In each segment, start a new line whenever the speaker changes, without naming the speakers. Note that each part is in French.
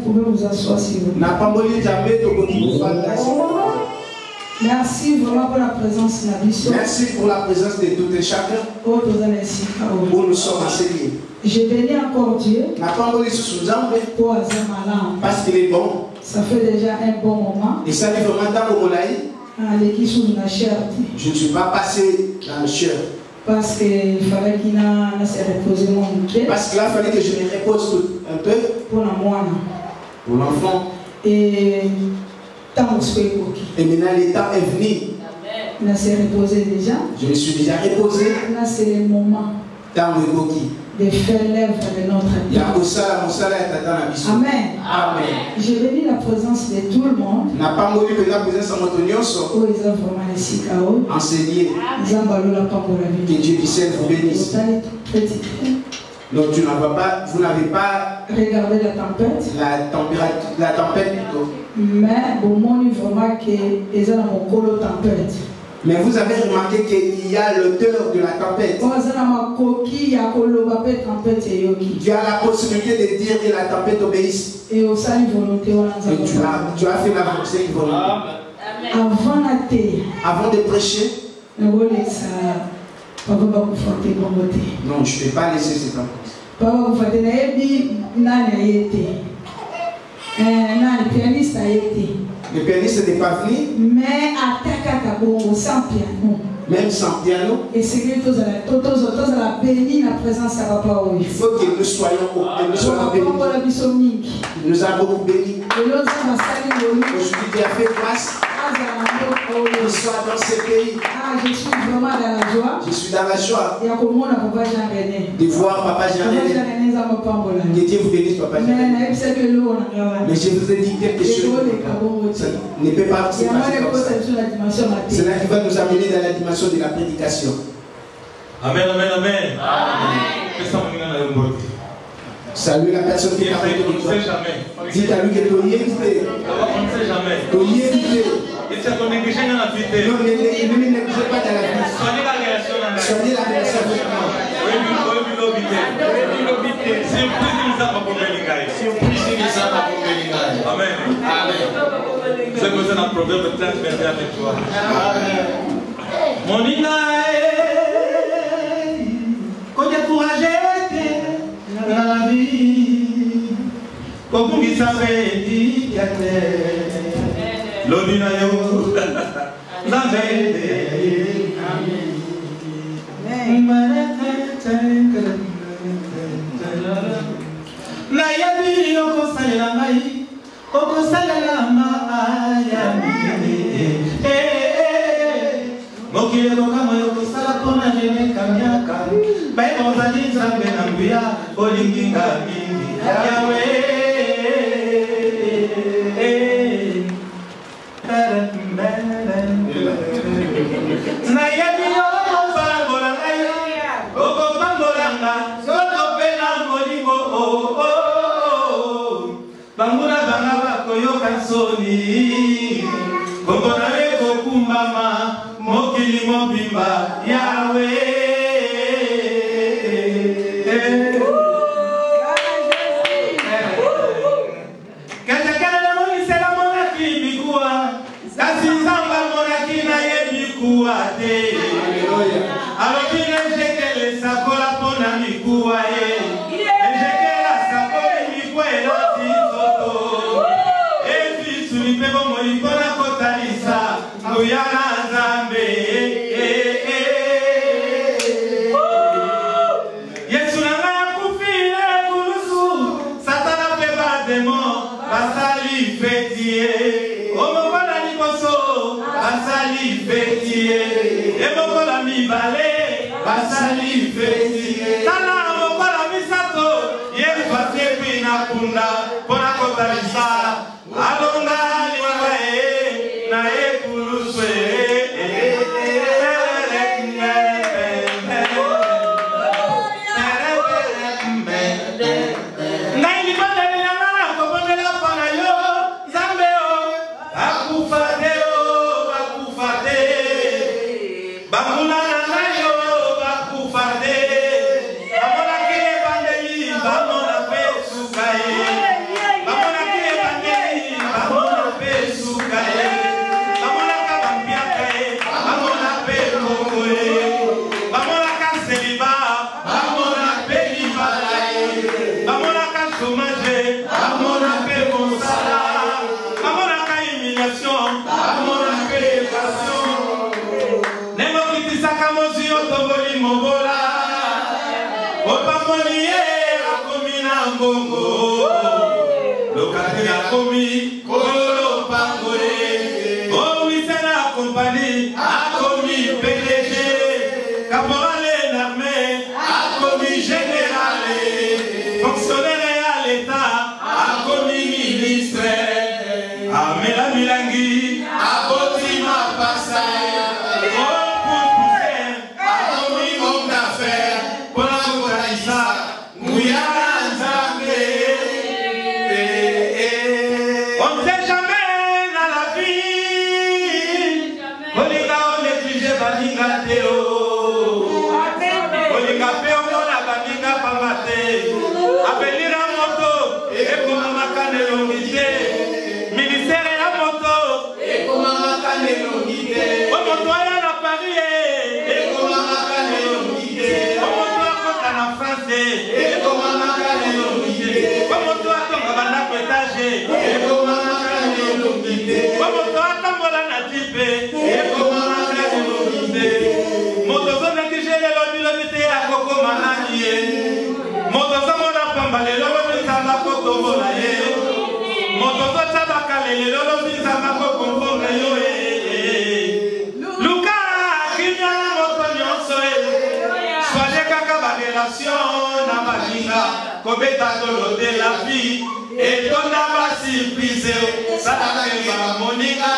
pouvez vous asseoir si vous voulez. Merci vraiment pour la présence de la mission.
Merci pour la présence de tout et chacun. Où nous sommes enseignés.
Je bénis encore Dieu.
Parce qu'il est bon.
Ça fait déjà un bon moment.
Et ça fait vraiment tant que je ne suis pas passé dans le chair.
Parce qu'il fallait qu'il se repose mon pied.
Parce qu'il a fallu que je me repose un peu.
Pour
l'enfant.
Et
maintenant le temps est venu.
Il s'est reposé déjà.
Je me suis déjà reposé.
Là c'est le moment de faire l'œuvre de notre Dieu. Amen.
Amen.
Je bénis la présence de tout le monde.
N'a pas mouru que la présence de notre union.
Enseigné.
Que Dieu du ciel vous bénisse. Donc vous n'avez pas
regardé la tempête.
La tempête plutôt.
Mais au moins vraiment que ils ont mon colo tempête.
Mais vous avez remarqué qu'il y a l'auteur de la tempête. Tu as la possibilité de dire que la tempête obéisse.
Et tu as fait
la volonté. Avant de prêcher. Non, je ne vais pas laisser cette enfance. Le pianiste n'est pas venu.
Mais sans piano.
Même sans piano.
Et c'est que tous la béni la présence de papa.
Il faut que nous soyons bénis. Il nous a beaucoup bénis. Aujourd'hui, Dieu a fait grâce. Qu'il soit dans ce pays.
Je suis vraiment dans la joie.
Je suis dans la joie. De voir Papa Jean-René. Que Dieu vous bénisse, Papa Jean-René. Mais je vous ai dit quelque chose. Ça ne peut pas se passer comme ça. C'est là qui va nous amener dans la dimension de la prédication.
Amen, amen, amen.
Salut la personne qui est avec toi. Dites à lui que tu y es.
On ne sait jamais.
Tu y es.
Et c'est ton négligé dans la vie.
Non, ne négligez pas dans la vie.
Soignez la relation.
Soignez la relation avec moi.
Amen. C'est que c'est un proverbe 30, 21 avec toi. Mon inae, qu'on est courageux dans la vie, qu'on puisse savoir dire l'obinayo, la yabi yoko salela mai, oko salela maayami. Mokile kokama yoko sala pona jene kamiaka, bai ozali zambe na nguya, olinginga mingi Yahweh. Na yabi yoko bangola ngai, oko bangola nga, soto pena molimo banguna banga bakoyoka soni, bongona leko kumbama, mokili mobimba Yahweh. Katakana na monisela monaki bikuwa, kasi zamba monaki na ye bikuwa te. Alokine jekele sakola pona bikuwa ye, ejekela sakola bikuwa elati soto. Efi sulipebo molipona kotalisa, nguyana zambe. Yesu nanga kufile kulusu, satana peba demo, basali fetie. Omokola likoso, basali fetie. Emokola mibale, basali fetie. Tana omokola misato, yesu asepi na kunda, pona kotalisa. Alonga liwae, na ekuluswe. Bamona pe sukaye. Opamoni akomi na mbongo. Lokate akomi kolo pangole. O wisana compagnie akomi PDG. Caporal en armée akomi général. Fonctionnaire à l'État akomi ministre. Amela Milangi aboti ma passage. Kobeta tolo de la vie et ton aba surprise ça va monica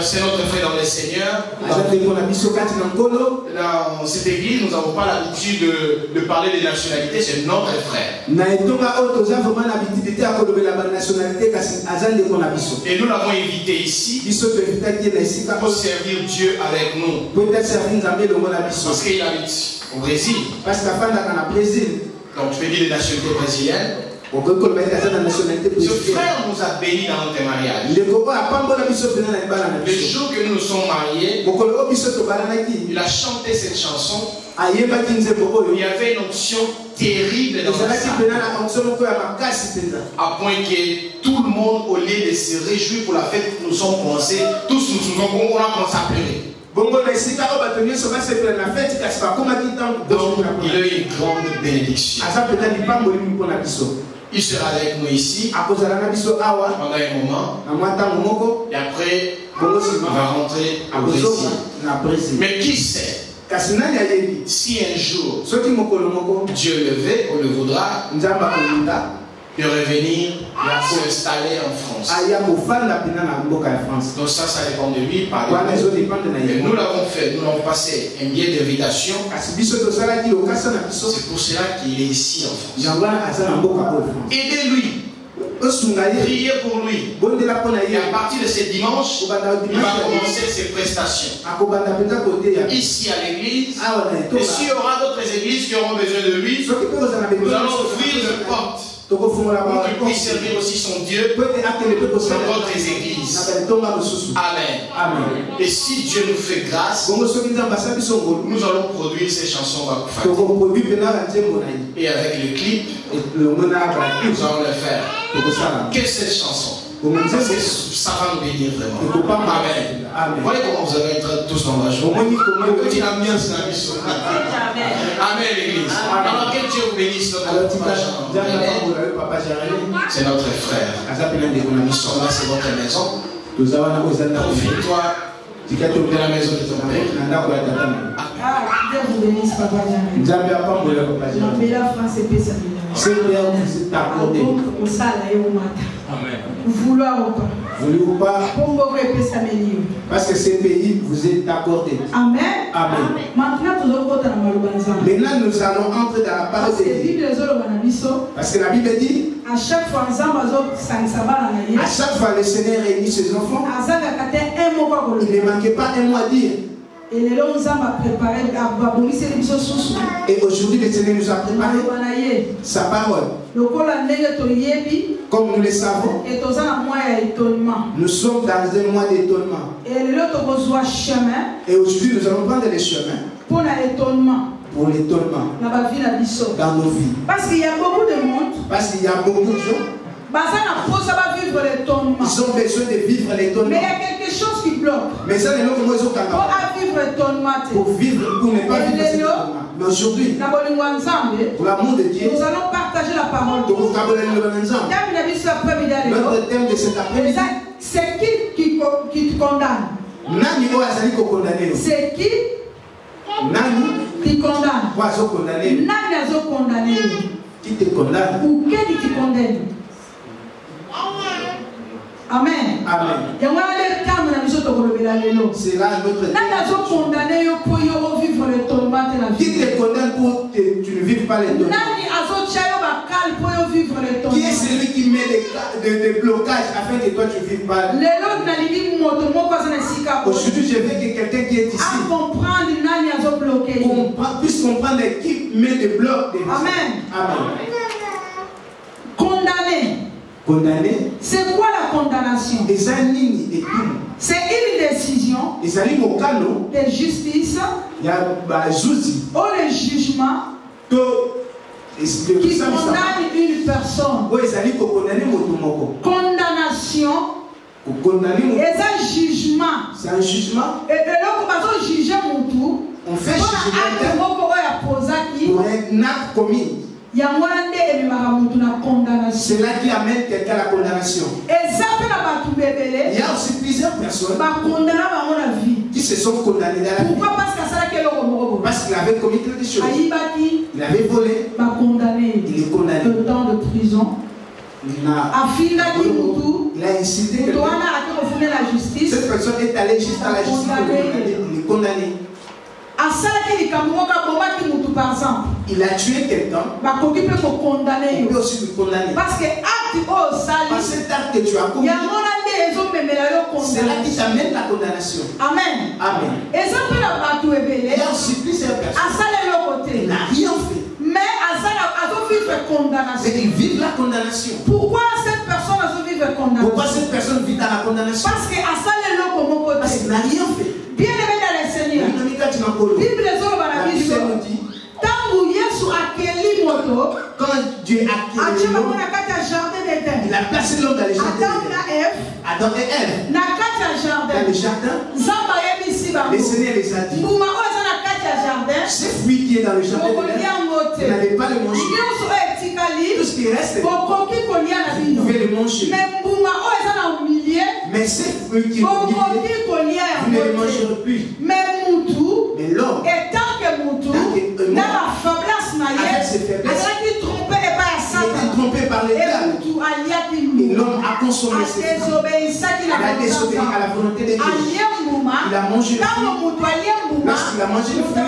c'est notre frère dans le Seigneur. Dans cette église, nous n'avons pas l'habitude de parler des nationalités, c'est notre frère. Et nous l'avons invité ici pour servir Dieu avec nous. Parce qu'il habite au Brésil. Donc je peux dire les nationalités brésiliennes. Ce frère nous a bénis dans notre mariage. Le jour que nous nous sommes mariés, il a chanté cette chanson. Il y avait une onction terrible dans la salle. À point que tout le monde, au lieu de se réjouir pour la fête, nous sommes commencés, tous on a commencé à pleurer. Donc, il a eu une grande bénédiction. Il sera avec nous ici pendant un moment et après il va rentrer au Brésil. Mais qui sait, si un jour Dieu le veut ou le voudra, de revenir s'installer en France. Donc ça dépend de lui. Mais nous l'avons fait, nous l'avons passé un billet d'invitation. C'est pour cela qu'il est ici en France. Aidez-lui. Priez pour lui. Et à partir de ce dimanche, il va commencer ses prestations. Ici à l'église. Et s'il y aura d'autres églises qui auront besoin de lui, nous allons ouvrir une porte. qu'il puisse servir aussi son Dieu dans d'autres églises. Amen. Et si Dieu nous fait grâce, nous allons produire ces chansons Bakufati. Et avec le clip, nous allons le faire. Que cette chanson, parce que ça va nous bénir vraiment. Amen. Voyez comment vous allez être tous dans la joie. Amen l'église. Alors que Dieu vous bénisse. C'est notre frère. Nous sommes là, c'est votre maison. Profite-toi de la maison de ton père.
Dieu vous bénisse, Papa Jean.
Seigneur, vous êtes accordé.
Vouloir ou pas.
Voulez ou pas. Parce que ce pays vous est accordé.
Amen.
Amen.
Maintenant
nous allons entrer dans la parole de Dieu. Parce que la Bible dit,
à chaque fois
le Seigneur réunit ses enfants, il ne manquait pas un mot à dire.
Et
aujourd'hui, le Seigneur nous a préparé sa parole. Comme nous le savons, nous sommes dans un mois d'étonnement. Et aujourd'hui, nous allons prendre les chemins pour l'étonnement dans nos vies.
Parce qu'il y a beaucoup de monde.
Parce qu'il y a beaucoup de gens. Ils ont besoin de vivre l'étonnement.
Mais il y a quelque chose qui bloque.
Mais ça, pour vivre, pour ne pas vivre l'étonnement. Mais aujourd'hui, pour l'amour de Dieu,
nous allons partager la parole.
Notre thème de cet après-midi,
c'est qui te condamne? C'est qui te condamne?
Qui te condamne?
Ou qui te condamne? Amen.
Amen. C'est là notre qui te condamne pour que tu ne vives pas l'étonnement? Qui est celui qui met des blocages afin que toi tu ne vives pas? Aujourd'hui, je veux que quelqu'un qui est ici puisse comprendre qui met des blocs.
Amen.
Amen.
Condamné. C'est quoi la condamnation? C'est une décision de justice ou le jugement qui condamne une personne. Condamnation. Et un jugement.
C'est un jugement.
Et là, on juge
on fait jugement pour un acte commis. C'est là qui amène quelqu'un à la condamnation. Il y a aussi plusieurs personnes qui se sont condamnées dans la vie.
Pourquoi?
Parce qu'il avait commis quelque chose. Il avait volé. Il est condamné.
Le temps de prison.
Il a incité quelqu'un. Cette personne est allée juste à la justice. Il est condamné. Il a tué quelqu'un.
On peut
aussi le condamner.
Parce que
cet acte que tu as commis, c'est là qui t'amène la condamnation.
Amen.
Amen.
Il
y a aussi plusieurs personnes. Il n'a rien fait.
Mais
ils vivent la condamnation.
Pourquoi cette personne vit la condamnation?
Pourquoi cette personne vit dans la condamnation?
Parce qu'il
n'a rien fait.
Bien aimé dans le Seigneur,
la Bible nous dit, quand Dieu a créé l'homme, il a placé l'homme dans les jardins. Adam et Ève. Dans le jardin, le Seigneur les a dit, ce fruit qui est dans le jardin, vous n'allez pas le manger. Tout ce qui reste, vous pouvez le manger. Mais ce fruit qui est au milieu, vous ne le mangerez plus. Mais l'homme, avec ses faiblesses, il était trompé par les diables. Et l'homme a consommé ses fruits. Il a désobéi à la volonté de Dieu. Il a mangé le fruit. Lorsqu'il a mangé le fruit, la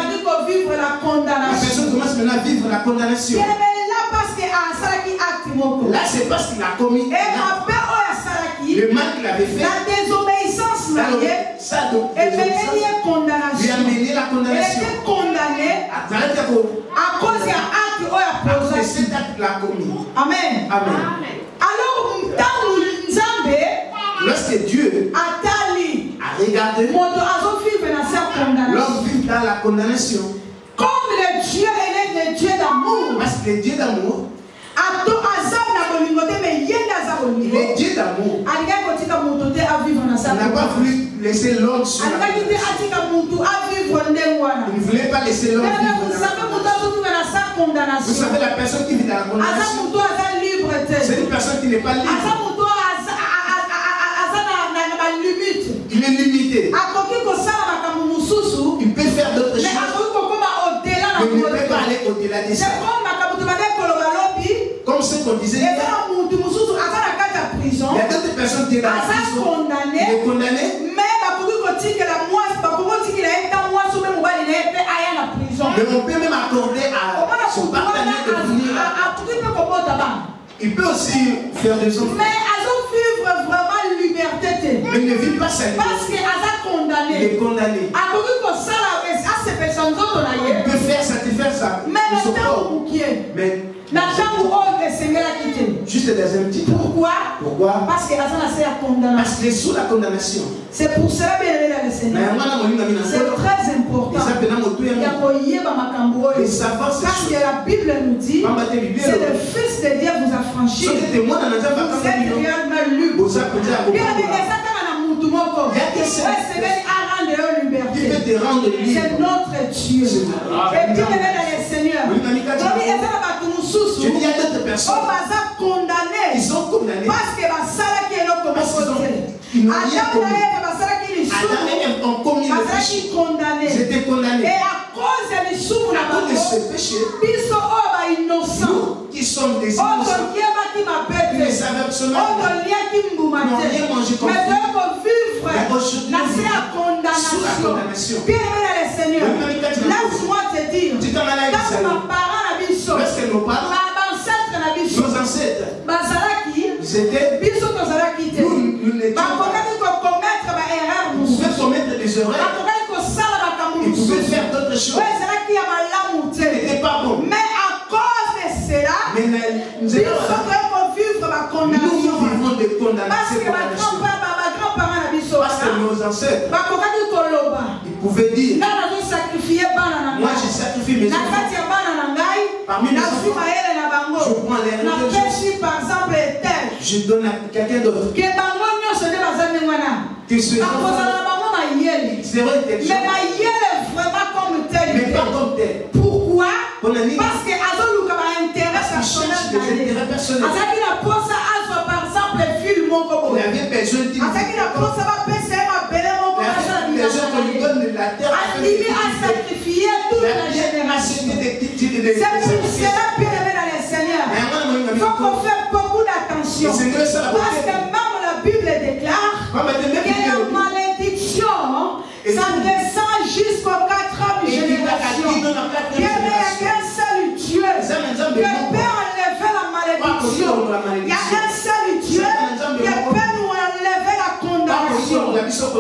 personne commence maintenant à vivre la condamnation. Là, c'est parce qu'il a commis le mal qu'il avait fait.
La désobéissance
lui a mené la condamnation.
Il était condamné à cause d'un acte.
l'a commis.
Amen.
Amen.
Alors,
lorsque Dieu a regardé, l'homme vit dans la condamnation.
Comme le Dieu est le Dieu d'amour.
Parce que le Dieu d'amour, il est Dieu d'amour. Il n'a pas voulu laisser l'homme sur la il ne voulait pas laisser l'homme vivre. Vous savez, la personne qui vit dans la condamnation, c'est une personne qui n'est pas libre. Il est limité. Il peut faire d'autres choses. Mais il ne peut pas aller au-delà de ça. Comme ce qu'on disait, il y a d'autres personnes qui sont dans la prison. Il est condamné. Mais on peut même accorder à son partenaire de venir. Il peut aussi faire des enfants. Mais il ne vit pas sa vie.
Parce qu'il est condamné.
Il est condamné. Il peut faire satisfaire ça. Mais juste dans un petit temps.
Pourquoi?
Parce qu'il est sous la condamnation.
C'est pour cela que c'est très important. Parce que la Bible nous dit, c'est le Fils de Dieu vous a franchi. Vous êtes réellement libre. C'est notre Dieu. Et Dieu est dans le Seigneur.
Il y a d'autres personnes qui sont condamnées
parce que
ils étaient condamnés.
Et à cause de
ce péché, nous qui sommes des innocents, qui ne savent absolument rien mangé comme sous la condamnation.
Laisse-moi te dire,
lorsque nos parents, nos ancêtres, ils étaient, nous n'étions pas. Ils pouvaient commettre des erreurs. Ils pouvaient faire d'autres choses. Ce n'était pas bon.
Mais à cause de cela,
nous vivons des condamnations. Parce que nos ancêtres, ils pouvaient dire, moi j'ai sacrifié mes enfants. Parmi mes enfants, je prends les
par exemple
je donne à quelqu'un d'autre. Que ce soit mais pas comme tel.
Pourquoi?
Parce
que Azoluka va intérêt personnel. Par exemple, film
on avait besoin d'une qu'on lui donne de la terre
à sacrifier toute la génération. C'est pour cela, bien-aimé dans le Seigneur, il faut qu'on fasse beaucoup d'attention. Parce que même la Bible déclare que la malédiction, ça descend jusqu'aux 4e génération. Il n'y a qu'un seul Dieu qui peut enlever la malédiction. Il y a un seul Dieu qui peut nous enlever la condamnation.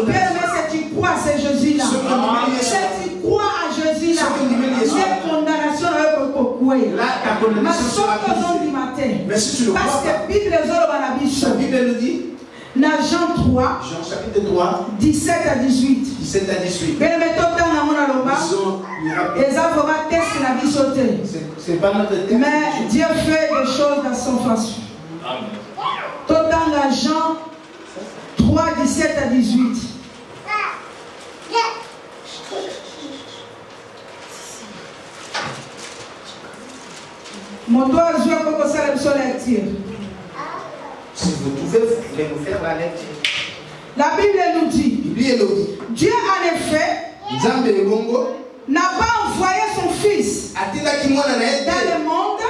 Bien-aimé, si tu crois, c'est Jésus-là. Si tu crois à Jésus-là, les condamnations parce que la
Bible nous dit,
dans Jean 3,
Jean chapitre 3,
17 à 18.
17 à 18. C'est pas notre texte.
Mais Dieu fait des choses dans son façon. Tout dans Jean 3, 17 à 18. Mon doigt joue comme ça la lecture.
Si vous pouvez, vous voulez nous faire la lecture.
La Bible nous dit, Dieu en effet n'a pas envoyé son Fils dans le monde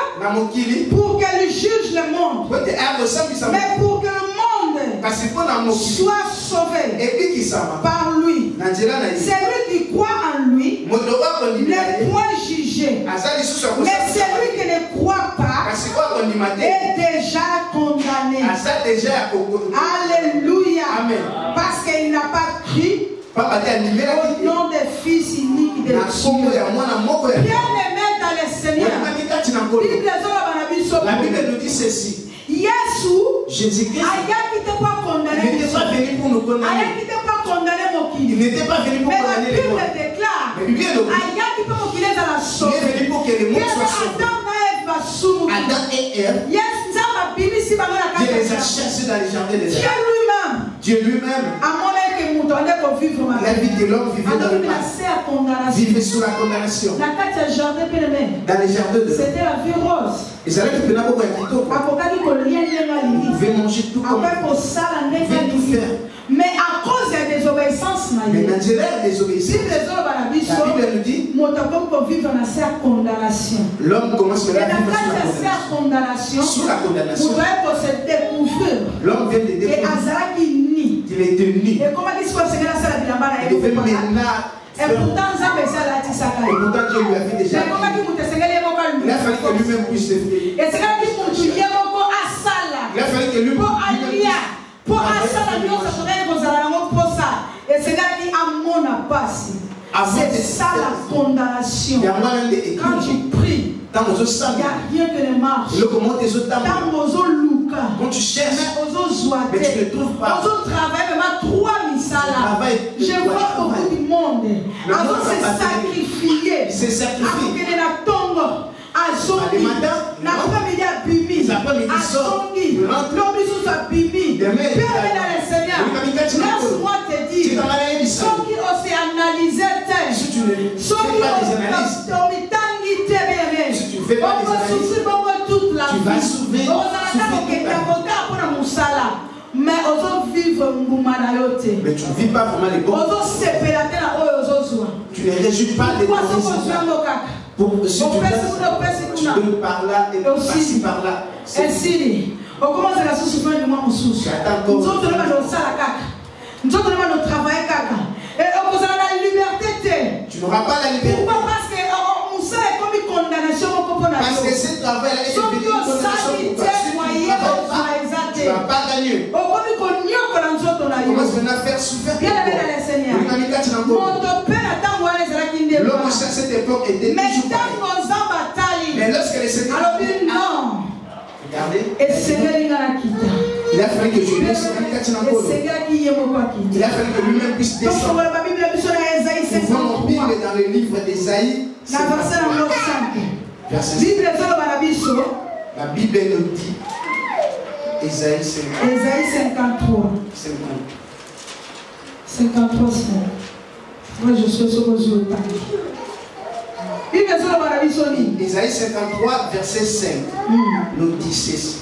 pour qu'elle juge le monde, mais pour que le monde soit sauvé par lui. Celui qui croit en lui n'est point jugé, mais celui qui ne croit pas est déjà condamné. Alléluia.
Amen.
Parce qu'il n'a pas cru au nom des fils uniques de Dieu. Bien aimé dans le Seigneur,
La Bible nous dit ceci.
Jésus-Christ n'était pas venu pour nous condamner. Il n'était pas venu pour condamner les morts. Mais la Bible déclare il est venu pour que les morts soient sauvés. Adam et Ève, Dieu les a cherchés dans les jardins des arbres. Dieu lui-même, la vie de l'homme vivait dans le mal, vivait sous la condamnation. Dans les jardins de l'homme,
c'était la vie rose.
Et c'est là que tu peux manger tout comme tout faire.
Mais à cause de la désobéissance,
la Bible nous dit l'homme commence à vivre sous la condamnation. L'homme vient de découvrir qu'il est devenu. Et devait maintenant.
Et pourtant,
Dieu lui a fait déjà. Il a fallu que lui-même puisse se faire. Il a fallu que lui-même
c'est ça la condamnation. Quand tu pries, il n'y a rien que ne marche.
Quand tu cherches,
mais tu ne trouves pas. Je vois beaucoup de monde.
Il s'est sacrifié.
Laisse-moi te dire, ceux qui osent analyser toute la vie, mais on vivre
mais tu ne vis pas vraiment les bons. Tu ne réjouis pas les bons. Pour que si tu veux par là et passer par là.
Ainsi, on commence à la souffrir de moi mon souci. Nous sommes dans le salakak. Nous sommes dans le travail kaka. Et on vous a la liberté.
Tu n'auras pas la liberté.
Pourquoi? Parce que on sait comme une condamnation au condamnation.
Parce que ce travail est une condamnation. Tu ne vas pas gagner.
On
commence maintenant à faire souffrir. L'homme à cette époque était toujours pareil. Mais lorsque les Seigneurs regardez, il a fallu que je laisse il a fallu que lui-même puisse descendre. Nous voyons Bible dans le livre d'Ésaïe. La Bible nous dit Ésaïe
53. 53. Moi je suis sur vos yeux.
Ésaïe 53, verset 5 nous dit ceci.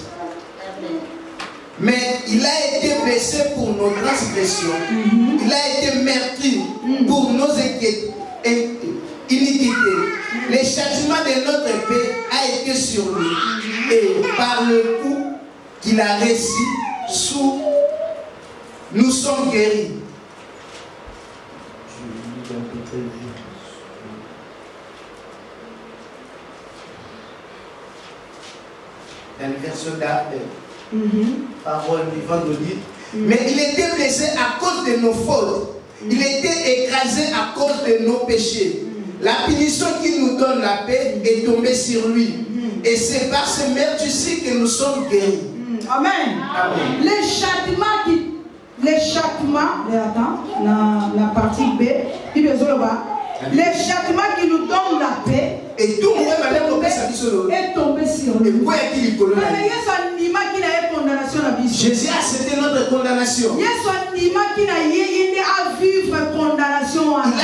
Mais il a été blessé pour nos transgressions, il a été meurtri pour nos iniquités. Le châtiment de notre paix a été sur lui, et par le coup qu'il a reçu, nous sommes guéris. Dans le verset parole vivante nous dit, mais il était blessé à cause de nos fautes, il était écrasé à cause de nos péchés. La punition qui nous donne la paix est tombée sur lui, et c'est par ce meurtrissure que nous sommes guéris.
Amen.
Amen.
Les châtiments, la partie B, les châtiments qui nous donnent la paix
et tout le monde
est tombé sur lui.
Jésus a accepté notre condamnation.
Il
a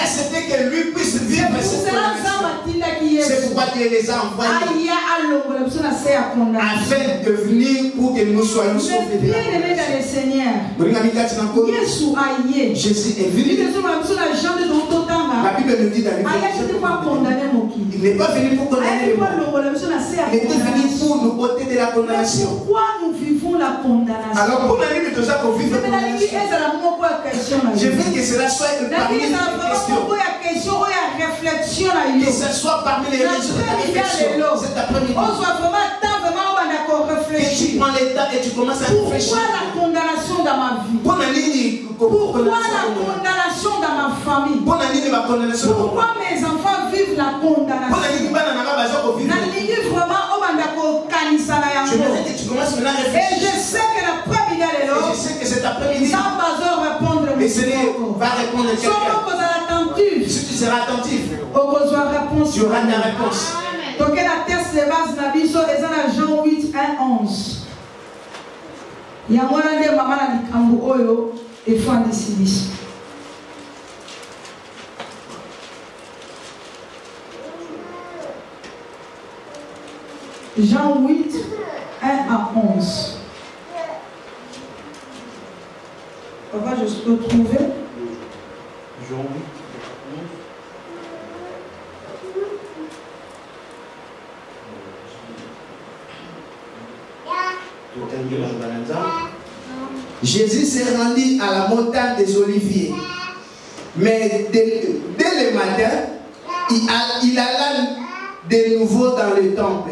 accepté que lui puisse vivre cette condamnation. C'est pourquoi Dieu les a envoyés afin de venir pour que nous soyons sauvés de la Seigneur. Jésus est venu. La Bible nous dit dans les il n'est pas venu pour condamner les morts. Il était venu pour nous ôter de la condamnation.
Pourquoi nous vivons la condamnation?
Alors pour la limite de ça qu'on vive la condamnation, je veux que cela soit parmi les questions. Que ce soit parmi les raisons de ta réflexion. Cet après-midi. Que tu prends les temps et tu commences à réfléchir.
Pourquoi la condamnation dans ma vie? Pourquoi la condamnation dans ma famille? Pourquoi mes enfants vivent la condamnation?
Je voudrais que tu commences maintenant à réfléchir.
Et je sais que l'après-midi,
je sais que cet après-midi,
le
Seigneur va répondre à quelqu'un. Si tu seras attentif, tu auras ta réponse.
Donc la test de base na biso est dans Jean 8, 1, 11. Il y a un de maman na likambo oyo et fan de Silis. Jean 8, 1 à 11. Papa, je peux trouver.
Jean 8.
Jésus s'est rendu à la montagne des Oliviers. Mais dès le matin, il alla de nouveau dans le temple.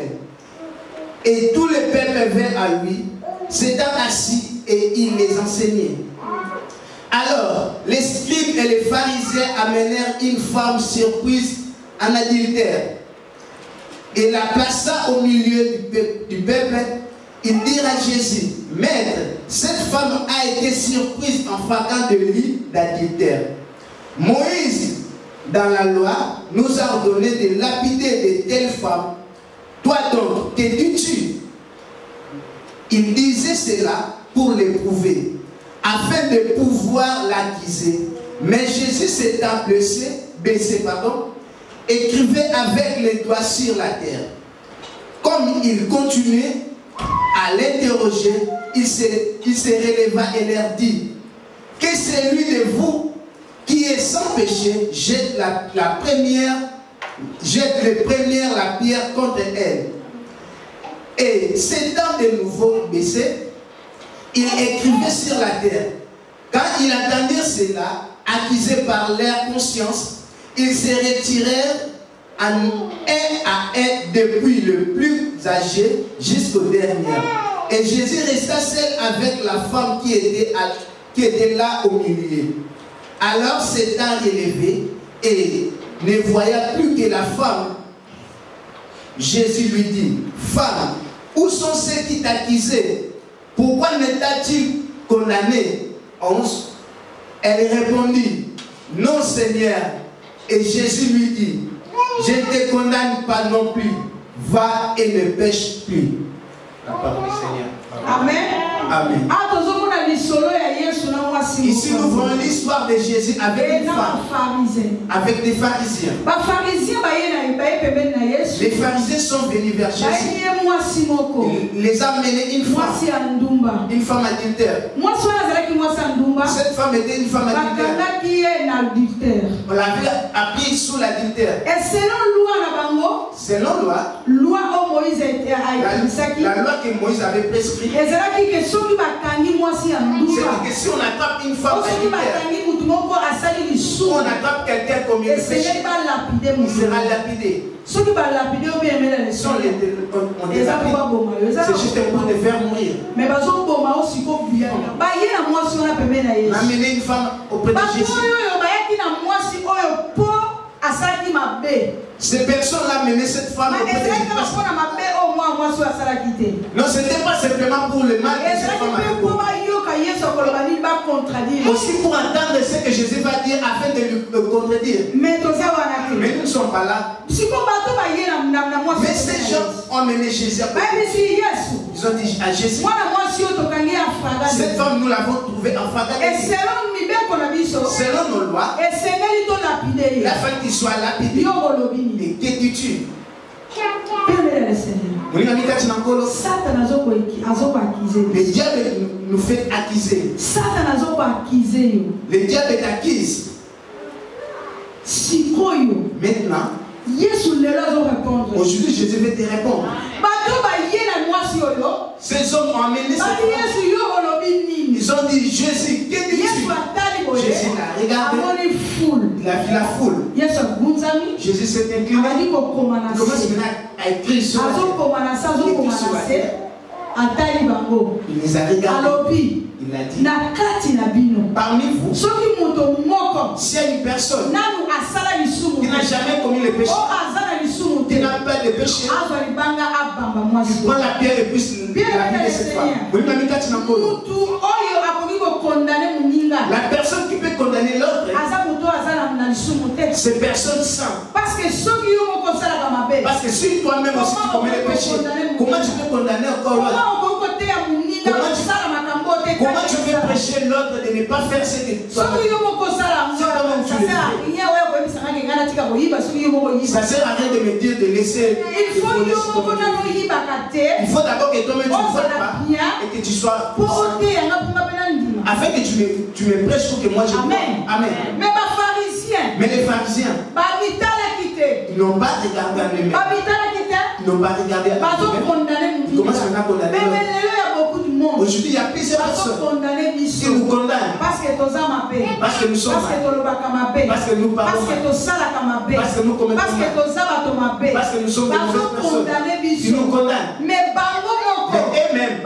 Et tout le peuple vint à lui, s'étant assis, et il les enseignait. Alors, les scribes et les pharisiens amenèrent une femme surprise en adultère et la plaça au milieu du peuple. Ils dirent à Jésus: Maître, cette femme a été surprise en frappant de lit d'adultère. Moïse, dans la loi, nous a ordonné de lapider de telles femmes. Toi donc, que dis-tu? Il disait cela pour l'éprouver, afin de pouvoir l'accuser. Mais Jésus s'étant baissé, écrivait avec les doigts sur la terre. Comme il continuait à l'interroger, il se releva et leur dit: que celui de vous qui est sans péché jette le première la pierre contre elle. Et s'étant de nouveau baissé, il écrivait sur la terre. Quand ils entendirent cela, accusés par leur conscience, ils se retirèrent un à un depuis le plus âgé jusqu'au dernier. Et Jésus resta seul avec la femme qui était là au milieu. Alors s'étant relevé et ne voyant plus que la femme, Jésus lui dit: Femme, où sont ceux qui t'accusaient? Pourquoi ne t'a-t-il condamné? 11. Elle répondit: Non, Seigneur. Et Jésus lui dit: Je ne te condamne pas non plus. Va et ne pêche plus. La parole du Seigneur.
Amen.
Amen. Ici, nous voyons l'histoire de Jésus avec une femme, avec des pharisiens. Les pharisiens sont venus vers Jésus. Il les a menés une femme adultère. Cette femme était une femme adultère. On l'avait appris sous l'adultère.
Et selon loi,
la loi que Moïse avait prescrite, c'est que si on attrape une femme adultère, on attrape quelqu'un comme il péché, il sera lapidé. Si on les lapide, c'est juste pour les faire mourir. Amener une femme auprès de Jésus. Ces personnes-là menaient cette femme auprès de Jésus. Non, ce n'était pas simplement pour le mal que cette femme avait commis. Aussi pour entendre ce que Jésus va dire afin de le contredire. Mais nous ne sommes pas là. Mais ces gens ont mené Jésus à côté. Ils ont dit à Jésus: cette femme, nous l'avons trouvée en fraternité. Selon nos lois, la femme qui soit lapidée. Et que dis-tu? Le diable nous fait accuser. Le diable t'accuse. Maintenant, aujourd'hui, Jésus veut te répondre. Ces hommes ont amené cette femme. Ils ont dit: Jésus, que dis-tu? Jésus l'a regardé. Il a vu la foule. Jésus s'est incliné. Il commence maintenant à écrire sur la terre. Il les a regardés. Il a dit: parmi vous, s'il y a une personne qui n'a jamais commis le péché, qui n'a pas de péché,
prends la pierre et puis la cette femme. La personne qui peut condamner l'autre, c'est personne sans.
Parce que
si toi-même aussi tu commets le péché, comment tu peux condamner encore l'autre? Comment tu peux prêcher l'autre de ne pas faire ce que toi ça sert à rien de me dire de laisser. Il faut d'abord que toi-même tu ne voles pas et que tu sois afin que tu me prêches pour que moi je vois. Amen. Mais les pharisiens, ils n'ont pas regardé à eux-mêmes. Ils n'ont pas regardé à eux-mêmes. Ils commencent maintenant à condamner l'autre. Aujourd'hui, il y a plusieurs personnes qui nous condamnent. Parce que nous sommes mal. Parce que nous parlons mal. Parce que nous commettons mal. Parce que nous sommes des mauvaises personnes. Ils nous condamnent. Mais eux-mêmes,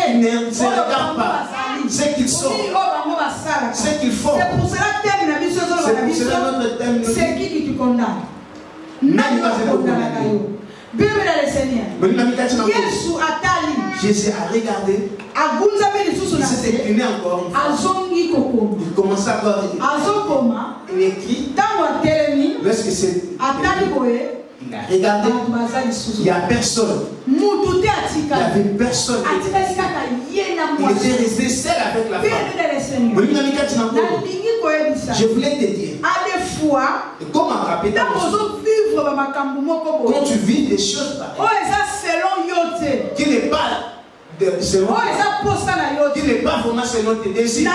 ils ne se regardent pas ce qu'ils sont, ce qu'ils font.
C'est pour cela que notre thème, c'est qui tu condamnes?
Jésus a regardé. Il s'est incliné encore. Il commence à voir. Il écrit. Lorsque c'est. Il a regardé. Il n'y a personne. Il n'y avait personne. Il était resté seul avec la femme. Je voulais te dire. Comment rappeler ta quand tu vis des choses pareilles, qui n'est pas selon qui n'est pas vraiment selon tes désirs,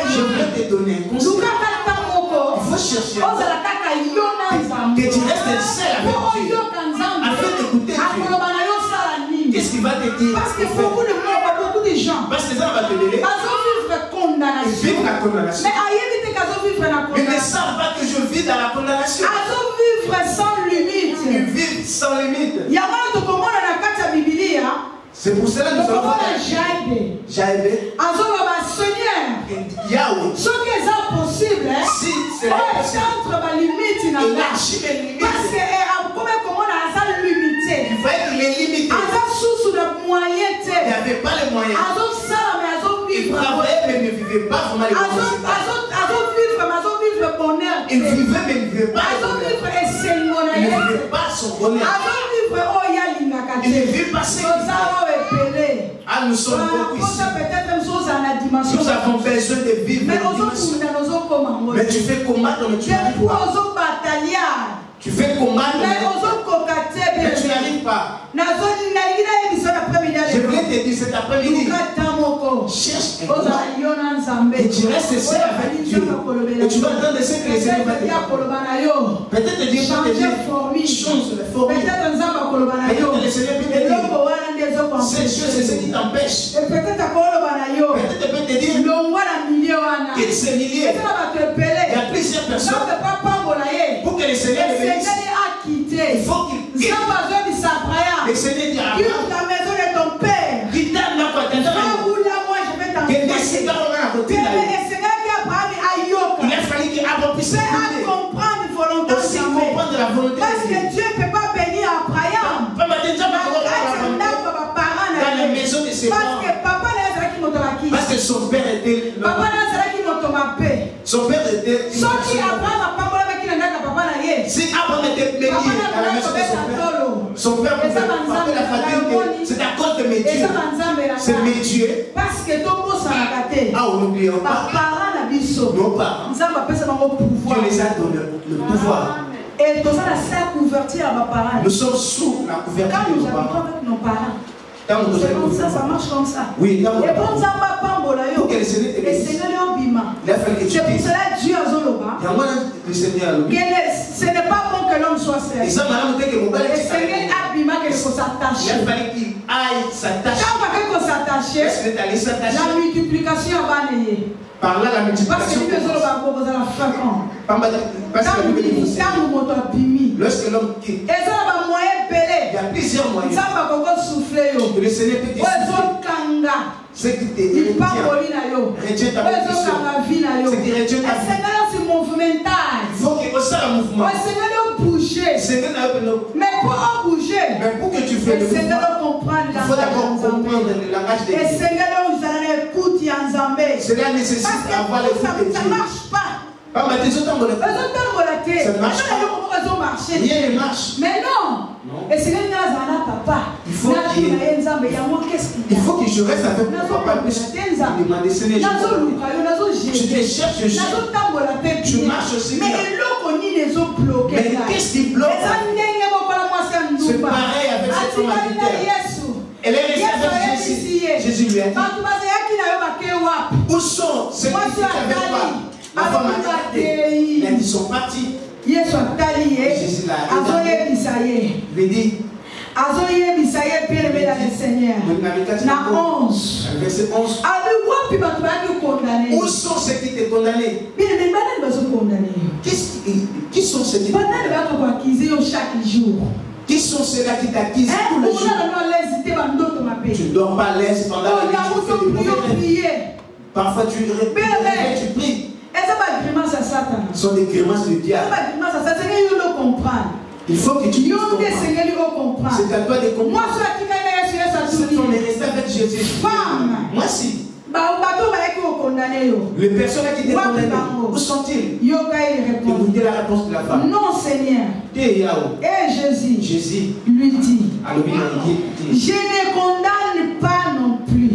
je voulais te donner un conseil. Il faut chercher que tu restes seul avec Dieu afin d'écouter Dieu. Qu'est-ce qu'il va te dire?
Parce que beaucoup de gens,
parce que ça va te donner. Ils vivent la condamnation. Mais ils ne savent pas que je vis dans la condamnation.
Sans limite.
Ils vivent sans limite. C'est pour cela que nous avons Jaïbe. Yahweh.
Ce qui est possible,
si c'est possible,
parce que comment on a limité.
Il fallait qu'il est limité. Il n'y avait pas les moyens. Il travaillait mais ne vivait pas vraiment les moyens. Il vivait mais ne vivait pas le bonheur. Il ne vivait pas son bonheur. Il ne vit pas ce qu'il fait. Ah, nous sommes beaucoup ici. Nous avons besoin de vivre. Mais tu fais combattre, mais tu n'arrives pas. Tu fais combattre, mais tu n'arrives pas. Je voulais te dire cet après-midi, cherche un combat. Et tu restes seul avec Dieu. Et tu vas entendre ce que les Seigneur va te dire. Peut-être Dieu va te dire, change la formule. Peut-être le Seigneur peut te dire, cette chose c'est ce qui t'empêche. Peut-être peut te dire, qu'il se lié. Il y a plusieurs personnes. Pour que le Seigneur le bénisse, il faut qu'il quitte. Le Seigneur dit à Abraham,
la maison de ton père.
Quitte la maison.
Il
a fallu qu'Abraham puisse
comprendre volonté
aussi comprendre la volonté.
Parce que Dieu ne peut pas bénir Abraham
dans la maison de ses parents. Parce que son père était son père était si Abraham était béni dans la maison de son père pouvait frapper la fatigue. C'est à cause de mes dieux. C'est mes dieux.
Parce que
ah, on n'oublie pas. Nos parents. Dieu les a donné le pouvoir.
Et
nous sommes sous la couverture de nos parents.
C'est comme ça, ça marche comme ça.
Oui,
et pour ça,
pour que le Seigneur te bénisse,
c'est pour cela que Dieu a ce n'est pas bon que l'homme soit seul. Le Seigneur a bima qu'il faut s'attacher.
Il a fallu qu'il aille s'attacher.
Quand il faut s'attacher, la multiplication va naître.
Par là, la multiplication. Lorsque l'homme quitte, il y a plusieurs moyens. Que le Seigneur peut t'expliquer. Ce qui te retient ta bénédiction. Ce qui retient ta vie. Il faut que ça le mouvement.
bouger. Mais pour bouger,
que tu fais le mouvement, il faut d'abord comprendre le langage de Dieu. Cela nécessite d'avoir les fruits de Dieu.
Ça ne marche pas.
Ça ne marche pas. Rien ne marche.
Mais non. Et c'est
il faut que je reste avec mon papa. Je demande, Seigneur, je te cherche, je marche aussi.
Mais
qu'est-ce qui bloque? C'est pareil avec cette femme adultère. Elle est restée avec Jésus. Jésus lui a dit, où sont ceux qui n'avaient pas la femme adultère? Mais ils sont partis. Jésus l'a dit, verset 11. Où sont ceux qui t'ont condamné? Qui sont ceux qui t'ont condamné? Qui sont ceux-là qui t'accusent tous les jours? Tu ne dors pas l'aise pendant la nuit, tu fais des mauvais rêves. Parfois tu pries. Ce sont des grimaces du diable. Il faut que tu puisses comprendre. C'est à toi de comprendre. Si on est resté avec Jésus, moi si. Les personnes qui étaient condamnées, où sont-ils? Écoutez la réponse de la femme.
Non, Seigneur. Et Jésus lui dit, je ne condamne pas non plus.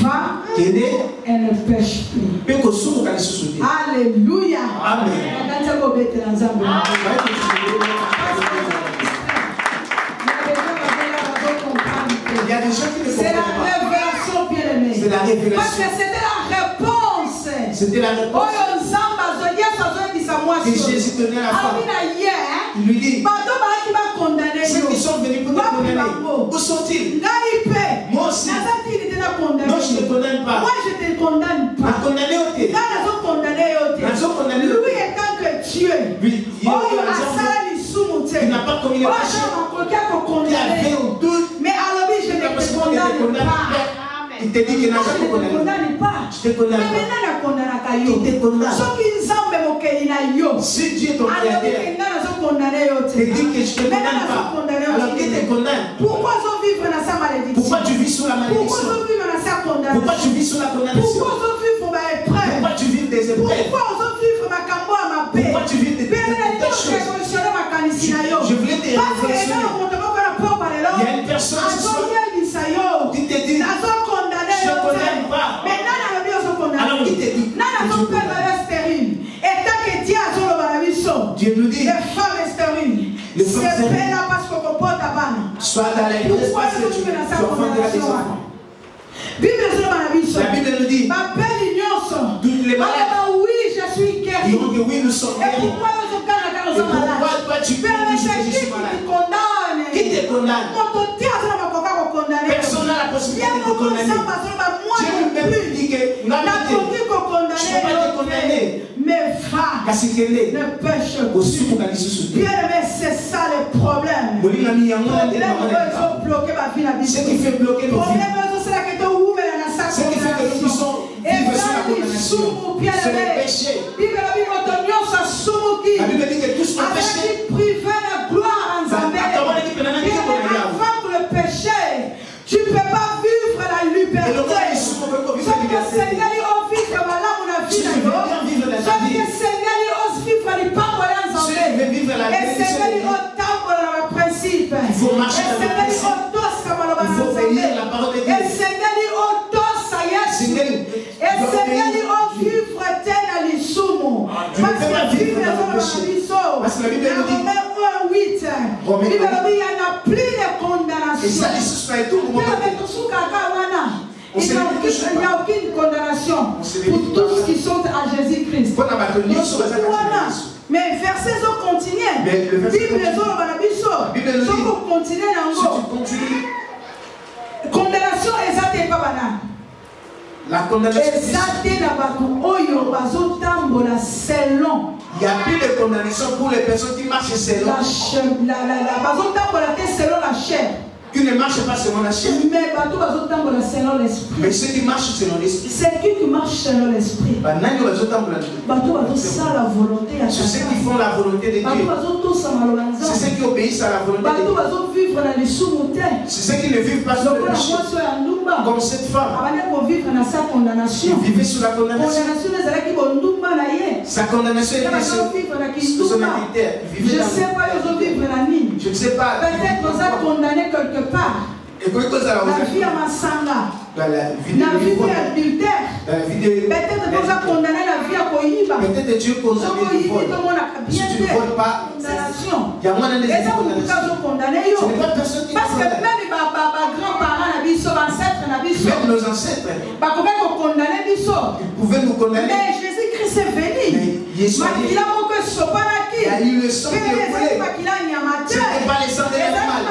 Va et ne pêche plus. Alléluia.
Amen. Il y a des gens qui ne comprennent pas.
C'est la révélation, bien-aimée.
C'est la révélation.
Parce que c'était la réponse.
C'était la réponse. Que Jésus donnait à la femme. Il lui dit, ceux qui sont venus pour te condamner, où sont-ils? Moi aussi. Non, je ne te condamne pas.
Moi, je te condamne pas. Lui étant que Dieu, il
n'a pas commis le péché.
Mais alors oui, je ne te condamne pas.
Il te dit qu'il n'a jamais condamné. Je te condamne pas. Il te condamne. Si Dieu est ton créateur, il dit que je te condamne pas. Alors qui te condamne?
Pourquoi vivre dans sa malédiction?
Pourquoi tu vis sous la malédiction?
Pourquoi vivre dans sa condamnation?
Pourquoi tu vis sous la condamnation?
Pourquoi vivre ma épreuve?
Pourquoi tu vis des épreuves?
Pourquoi vivre ma cambo à ma paix?
Pourquoi tu vis des choses? Je voulais te révolutionner. Il y a une personne qui te dit, je ne condamne pas. Alors qui te dit? Dieu nous dit,
les femmes stériles, c'est là parce qu'on comporte à ban.
Soit dans les deux espaces que tu enfanteras des enfants. La Bible nous dit, toutes les malades
oui, je suis guéri.
diront que oui, nous sommes guéris. Et pourquoi toi tu peux dire que je suis malade? Qui te condamne? Personne n'a la possibilité de te condamner. Dieu lui-même dit que je ne peux pas te condamner.
Mais va, ne pêche plus. Bien-aimé, c'est ça le problème. Le problème, ils ont bloqué ma vie, la vie.
Ce qui fait bloquer nos vies. Ce qui fait que nous puissions vivre sous la condamnation, c'est le péché. La Bible dit que tous nos péchés.
Le péché, tu ne peux pas vivre la liberté.
Et le Seigneur, il faut marcher dans le principe. Il faut obéir la parole de Dieu. Parce que la Bible nous dit, Romains 1:8, il n'y a plus de condamnation. Et ça, il n'y a aucune condamnation pour tous qui sont à Jésus-Christ. Mais verset continue. Bible continue. Condamnation exacte pas banane. La condamnation
exacte na batu oyo bazotambola selon.
Il n'y a plus de condamnation pour les personnes qui marchent selon.
Bazotambola selon la chair.
qui ne marchent pas selon la chair. Mais ceux qui marchent selon l'esprit.
C'est qui marche selon l'esprit. C'est
ceux qui font la volonté de Dieu. C'est ceux qui obéissent à la volonté de Dieu. C'est ceux qui ne vivent pas sous le péché. Comme cette femme. Ils vivaient sous la condamnation. Sa condamnation était sur son militaire.
Je ne sais pas,
je ne sais pas.
Peut-être qu'on a condamné quelque part. La vie à Massanga. La vie adultère. Peut-être qu'on a condamné la vie à Koyiba.
Peut-être Dieu condamné le vol. Si tu ne voles pas, il y a moins de
condamné. Parce que même mes grands-parents, même
nos ancêtres,
ils
pouvaient nous condamner.
Mais Jésus-Christ est venu. Il a eu le sang qui est coulé. Ce n'était
pas les sangs de l'animal.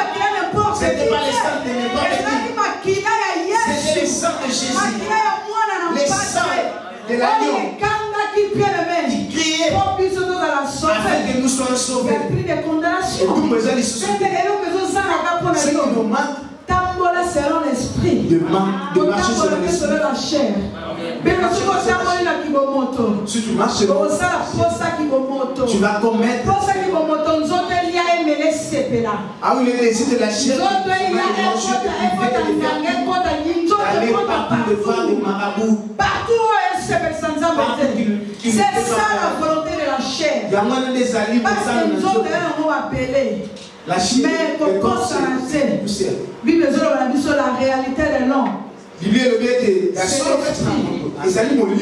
Ce n'était pas les sangs de n'importe qui. C'était les sangs de Jésus. Les sangs de l'agneau. Il criait afin que nous soyons sauvés.
Il y a plus de condamnation.
Ce qui nous manque,
selon l'esprit.
De marcher selon l'esprit.
La chair.
Si tu marches selon tu vas commettre. Ah oui, le désir de la chair.
Partout c'est ça la volonté de la chair. Parce que nous autres avons appelé.
La chair,
mais comment ça Bible sur la réalité de l'homme.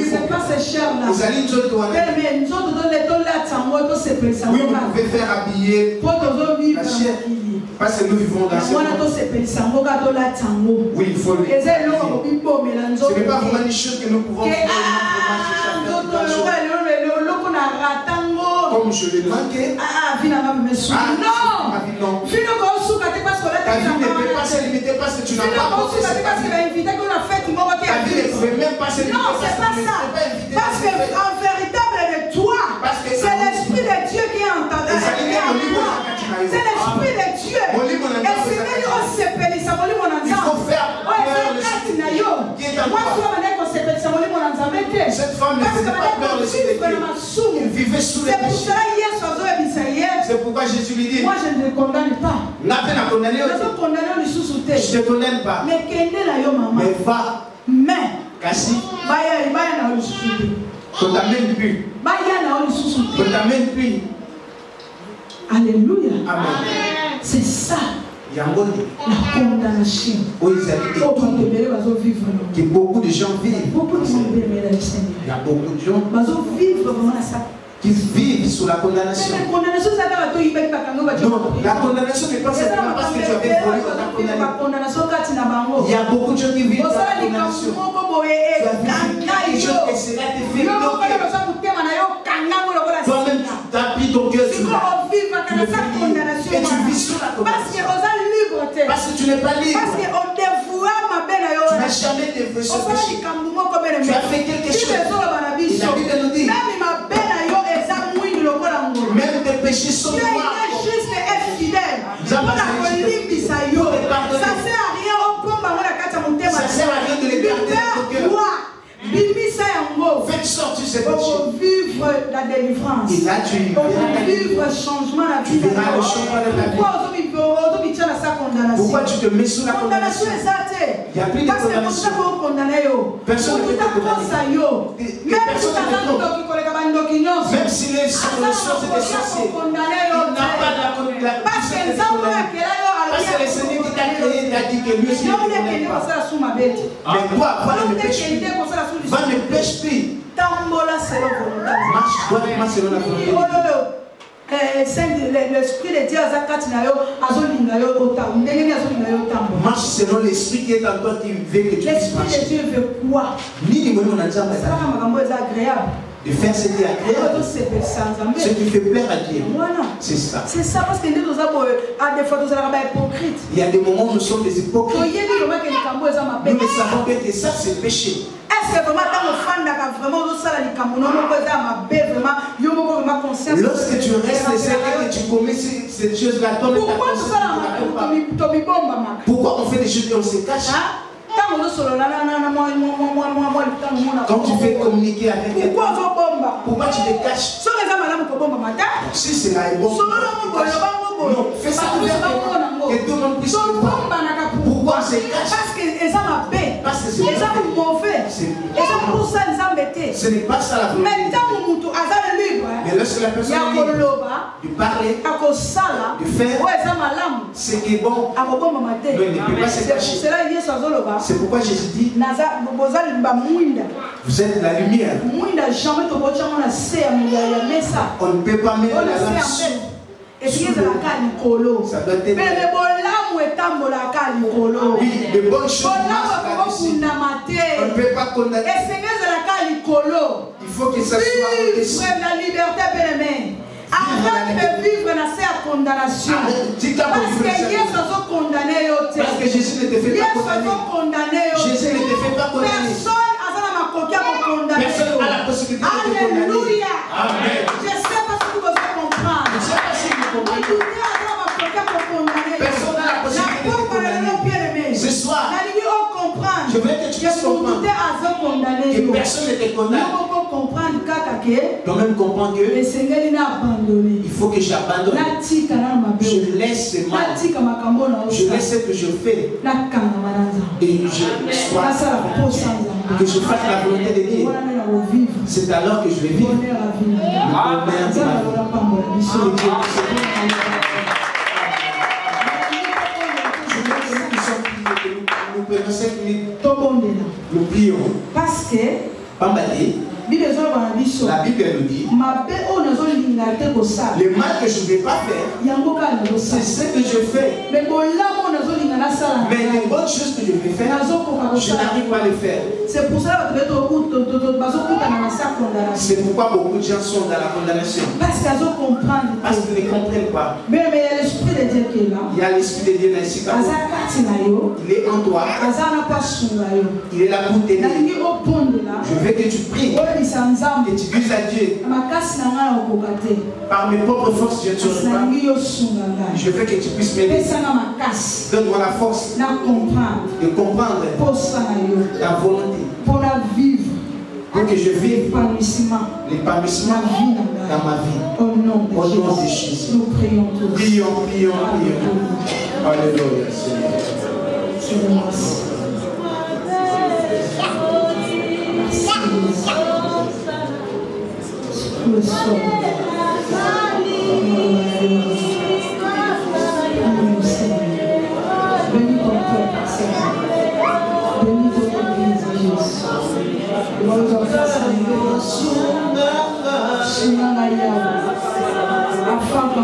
C'est pas ces chairs-là.
Oui, vous pouvez faire habiller la chair. Parce que nous vivons dans ce monde. Oui, il faut le dire. Ce n'est pas vraiment une chose que nous pouvons faire. Comme je l'ai manqué.
Non.
Ta vie ne peut pas se limiter parce que tu n'as pas porté cette vie. Ta vie ne peut même pas se limiter
non, c'est pas ça. Parce qu'en véritable de toi, c'est l'esprit de Dieu qui est en ta vie. C'est l'esprit de Dieu. Et c'est même il faut faire
cette femme ne faisait pas peur de ses décrets. Elle vivait sous les péchés. C'est pourquoi Jésus lui dit,
moi je ne te condamne pas.
Je ne te condamne pas.
Mais
va.
Mais
Kassi.
On t'amène plus.
On t'amène plus.
Alléluia.
Amen.
C'est ça. La condamnation.
Que beaucoup de gens vivent.
Beaucoup de gens
Il y a beaucoup de gens qui vivent sous la condamnation. Non, la condamnation n'est pas seulement parce que tu avais volé, on t'a condamné. Il y a beaucoup de gens qui vivent dans la condamnation. Tu as vécu quelque chose et cela te fait bloquer. Toi-même, tu t'as pris ton cœur sur la condamnation. Et tu vis sous la condamnation. Parce que tu n'es pas libre. Tu n'as jamais dévoué ce péché. Tu as fait quelque chose. Et la Bible nous dit, même tes péchés sont noirs. Ça sert à rien de les garder dans ton cœur. Faites sortir ces péchés.
Pour vivre la délivrance.
Et là, tu
vivre le changement de la vie.
Tu verras le changement de la vie. Pourquoi tu te mets sous la condamnation? Il n'y a plus de condamnation. Personne ne peut te condamner. Même si les sorciers des sorciers, il n'a pas de la condamnation. Parce que le Seigneur qui t'a créé t'a dit que lui aussi ne te condamne pas. Mais toi, va ne pêche plus. Marche droitement selon la volonté.
L'esprit de Dieu
marche selon l'esprit qui est en toi qui veut que tu puisses marcher.
L'esprit de Dieu veut quoi?
De faire ce qui est agréable. Ce qui fait plaire à Dieu. C'est ça.
C'est ça parce que nous avons des fois hypocrites.
Il y a des moments où nous sommes des hypocrites. Nous ne savons pas que ça c'est péché.
Est-ce que vraiment quand on fait vraiment ça la vraiment conscience.
Lorsque tu restes seul et que tu commets cette chose-là, toi même ta conscience ne pas. Pourquoi on fait des choses et on se cache? Quand tu fais communiquer avec quelqu'un, pourquoi tu te caches? Si c'est là, bon, non, fais ça que tout le monde puisse le voir. Pourquoi on se cache? Parce que c'est mauvais. Ce n'est pas ça la vérité. Mais lorsque la personne est libre de parler, de faire ce qui est bon, il ne peut pas se cacher. C'est pourquoi Jésus dit, vous êtes la lumière. On ne peut pas mettre la lampe sous. Ça doit être oui, de bonnes choses. On ne peut pas condamner. Il faut que ça soit au-dessus.
La liberté, bien-aimé. Arrête de vivre dans cette condamnation.
Parce que Jésus ne te fait pas condamner. Jésus ne te fait pas condamner. Personne n'a la possibilité de te condamner.
Alléluia.
Amen.
Je ne sais pas si vous allez comprendre.
Je ne sais pas si vous comprenez. Personne n'a la possibilité de te condamner. Ce soir, je veux que tu puisses comprendre que personne ne te condamne. Toi-même comprends que il faut que j'abandonne. Je laisse ce mal. Je laisse ce que je fais. Et je sois que je fasse la volonté de Dieu. C'est alors que je vais vivre. Nous prenons 5 minutes. Nous prions.
Parce que
la Bible nous dit le mal que je ne vais pas faire, c'est ce que je fais. Mais les bonnes choses que je vais faire, je n'arrive pas à les faire.
C'est pour ça que
c'est pourquoi beaucoup de gens sont dans la condamnation.
Parce qu'ils
ne comprennent pas.
Mais il y a l'esprit de Dieu qui est là.
Il y a l'esprit de Dieu dans ici. Il est en toi. Il est là pour t'aider. Je veux que tu pries. Que tu dises à Dieu. Par mes propres forces, je ne serai pas. Je veux que tu puisses m'aider. Donne-moi la force de comprendre ta volonté.
Pour la vivre.
Pour que je vive
l'épanouissement
dans ma vie.
Au nom de
Jésus.
Nous prions tous.
Prions. Alléluia, Seigneur.
Le sol. Bénis ton peuple, Seigneur. Bénis ton église, Jésus. Nous avons fait afin que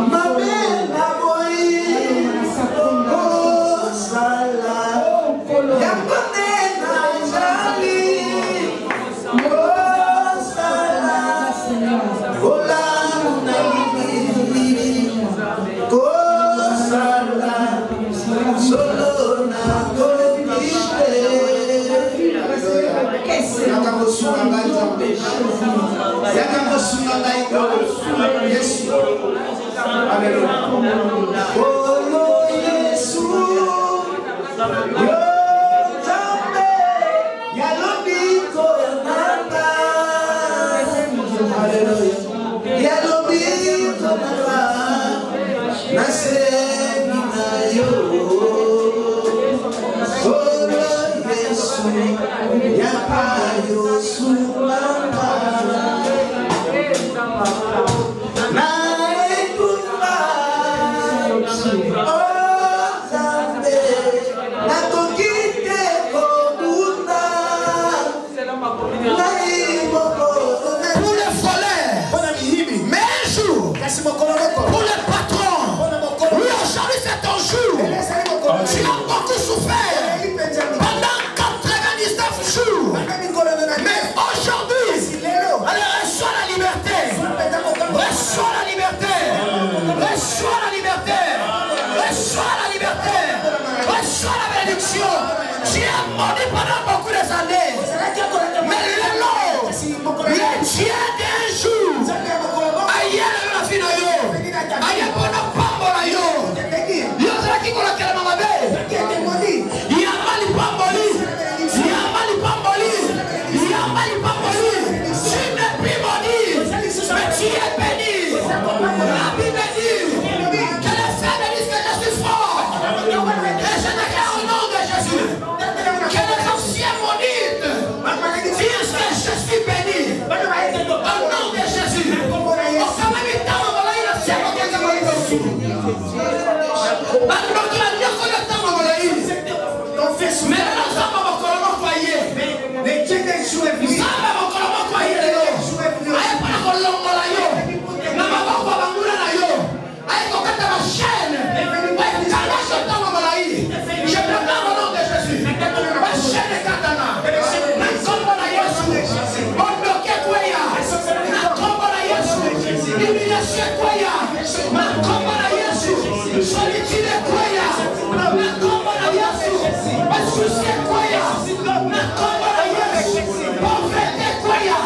Mais le Dieu d'un jour, ailleurs
Dépression quoi ya? Ma combat à Yesu. Solitude quoi ya? Ma combat à Yesu. Ma souci quoi ya? Ma combat à Yesu. Pauvreté quoi ya?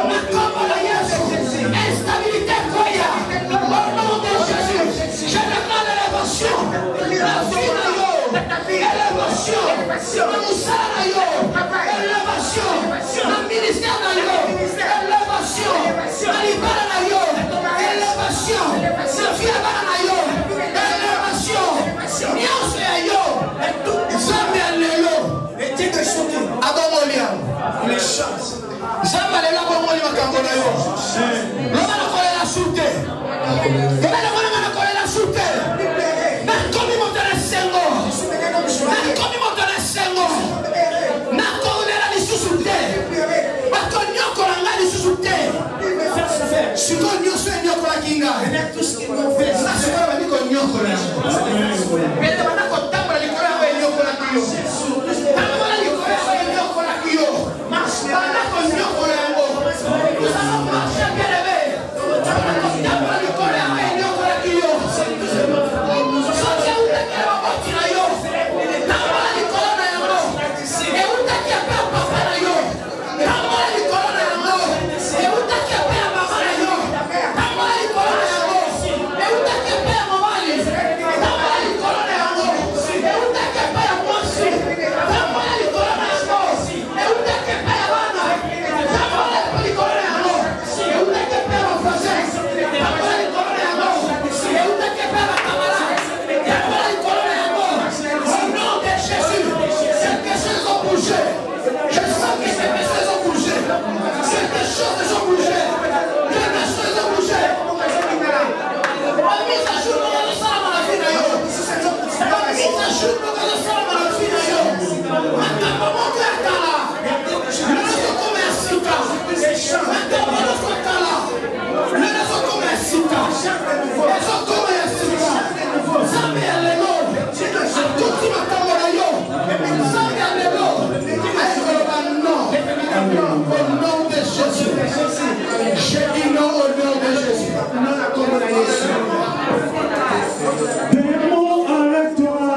Ma combat à Yesu. Instabilité quoi ya? Au nom de Jésus, je demande l'élévation. La vie de yo, élévation. La moussala de yo, élévation. Le ministère de yo, élévation. La libération de yo, élévation. La fièvre de yo, élévation. Nyonso ya yo, Nzambe alelo. Abomolia. Nzambe alelo abomoli makambo na yo. Loba na kolela sute. Loba na kolela sute. Na komi motana sengo. Na komi motana sengo. Na kolela lisusu te. Bato nyoko na nga lisusu te. Siko nyonso nyoko la kinga. Na siko ba niko nyoko na.